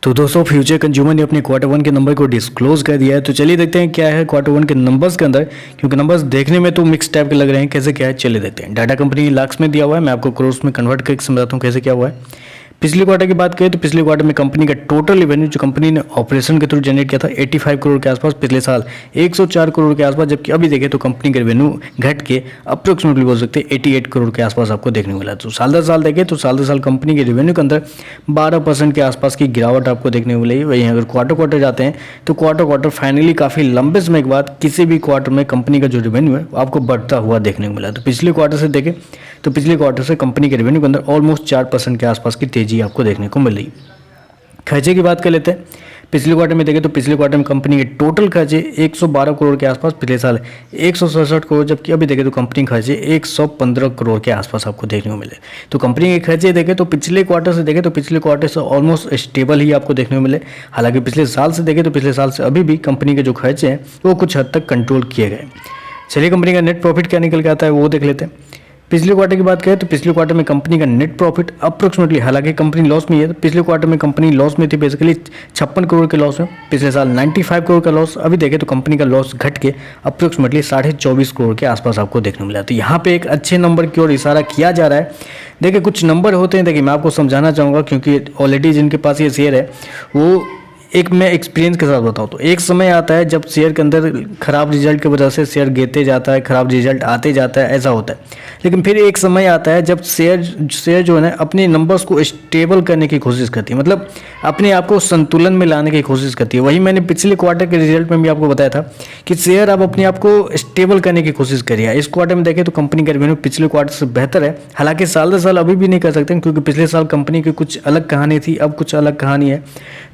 तो दोस्तों future consumer ने अपने क्वार्टर वन के नंबर को डिस्क्लोज कर दिया है। तो चलिए देखते हैं क्या है क्वार्टर वन के नंबर्स के अंदर, क्योंकि नंबर्स देखने में तो मिक्स टाइप के लग रहे हैं। कैसे क्या है चलिए देखते हैं। डाटा कंपनी लाख्स में दिया हुआ है, मैं आपको करोड़ में कन्वर्ट करके समझाता हूँ कैसे क्या हुआ है। पिछले क्वार्टर की बात करें तो पिछले क्वार्टर में कंपनी का टोटल रेवेन्यू जो कंपनी ने ऑपरेशन के थ्रू जनरेट किया था 85 करोड़ के आसपास, पिछले साल 104 करोड़ के आसपास, जबकि अभी देखें तो कंपनी का रेवेन्यू घट के अप्रोक्सीमेटली बोल सकते हैं 88 करोड़ के आसपास आपको देखने को मिला। तो साल दर साल देखें तो साल दर साल कंपनी के रेवेन्यू के अंदर 12% के आसपास की गिरावट आपको देखने को मिली। वहीं अगर क्वार्टर जाते हैं तो क्वार्टर फाइनली काफ़ी लंबे समय के बाद किसी भी क्वार्टर में कंपनी का जो रेवेन्यू है आपको बढ़ता हुआ देखने को मिला। तो पिछले क्वार्टर से देखें तो पिछले क्वार्टर से कंपनी के रेवेन्यू के अंदर ऑलमोस्ट 4% के आसपास की तेजी आपको देखने को मिल रही। खर्चे की बात कर लेते हैं। पिछले क्वार्टर में देखें तो पिछले क्वार्टर में कंपनी के टोटल खर्चे 112 करोड़ के आसपास, पिछले साल 167 करोड़, जबकि अभी देखें तो कंपनी खर्चे 115 करोड़ के आसपास आपको देखने को मिले। तो कंपनी के खर्चे देखें तो पिछले क्वार्टर से देखें तो पिछले क्वार्टर से ऑलमोस्ट स्टेबल ही आपको देखने को मिले। हालांकि पिछले साल से देखें तो पिछले साल से अभी भी कंपनी के जो खर्चे हैं वो कुछ हद तक कंट्रोल किए गए। चलिए कंपनी का नेट प्रॉफिट क्या निकल के आता है वो देख लेते हैं। पिछले क्वार्टर की बात करें तो पिछले क्वार्टर में कंपनी का नेट प्रॉफिट अप्रोक्सीमेटली, हालांकि कंपनी लॉस में है, तो पिछले क्वार्टर में कंपनी लॉस में थी, बेसिकली 56 करोड़ के लॉस में। पिछले साल 95 करोड़ का लॉस, अभी देखें तो कंपनी का लॉस घट के अप्रोक्सीमेटली 24.5 करोड़ के आसपास आपको देखने को मिला। तो यहाँ पे एक अच्छे नंबर की ओर इशारा किया जा रहा है। देखिए कुछ नंबर होते हैं, देखिए मैं आपको समझाना चाहूँगा क्योंकि ऑलरेडी जिनके पास ये शेयर है वो एक मैं एक्सपीरियंस के साथ बताऊँ तो एक समय आता है जब शेयर के अंदर खराब रिजल्ट की वजह से शेयर गिरते जाता है, खराब रिजल्ट आते जाता है, ऐसा होता है। लेकिन फिर एक समय आता है जब शेयर जो है ना अपने नंबर्स को स्टेबल करने की कोशिश करती है, मतलब अपने आप को संतुलन में लाने की कोशिश करती है। वही मैंने पिछले क्वार्टर के रिजल्ट में भी आपको बताया था कि शेयर अब अपने आप को स्टेबल करने की कोशिश करिए। इस क्वार्टर में देखें तो कंपनी का रेवेन्यू पिछले क्वार्टर से बेहतर है। हालांकि साल दर साल अभी भी नहीं कर सकते क्योंकि पिछले साल कंपनी की कुछ अलग कहानी थी, अब कुछ अलग कहानी है।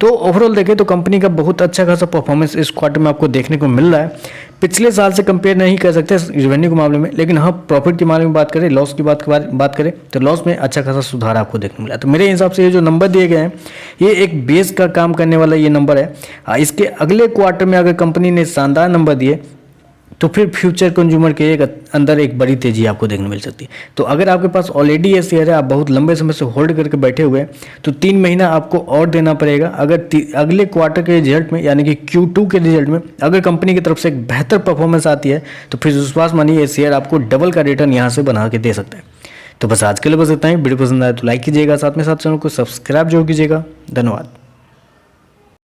तो ओवरऑल देखें तो कंपनी का बहुत अच्छा खासा परफॉर्मेंस इस क्वार्टर में आपको देखने को मिल रहा है। पिछले साल से कंपेयर नहीं कर सकते रेवेन्यू के मामले में, लेकिन हाँ प्रॉफिट के मामले में बात करें, लॉस की बात करें तो लॉस में अच्छा खासा सुधार आपको देखने को मिला। तो मेरे हिसाब से ये जो नंबर दिए गए हैं ये एक बेस का काम करने वाला ये नंबर है। इसके अगले क्वार्टर में अगर कंपनी ने शानदार नंबर दिए तो फिर फ्यूचर कंज्यूमर के अंदर एक बड़ी तेजी आपको देखने मिल सकती है। तो अगर आपके पास ऑलरेडी ये शेयर है, आप बहुत लंबे समय से होल्ड करके बैठे हुए हैं, तो 3 महीना आपको और देना पड़ेगा। अगर अगले क्वार्टर के रिजल्ट में यानी कि Q2 के रिजल्ट में अगर कंपनी की तरफ से एक बेहतर परफॉर्मेंस आती है तो फिर विश्वास मानिए ये शेयर आपको डबल का रिटर्न यहाँ से बना के दे सकता है। तो बस आज के लिए बस इतना ही। वीडियो पसंद आए तो लाइक कीजिएगा, साथ में साथ चैनल को सब्सक्राइब जरूर कीजिएगा। धन्यवाद।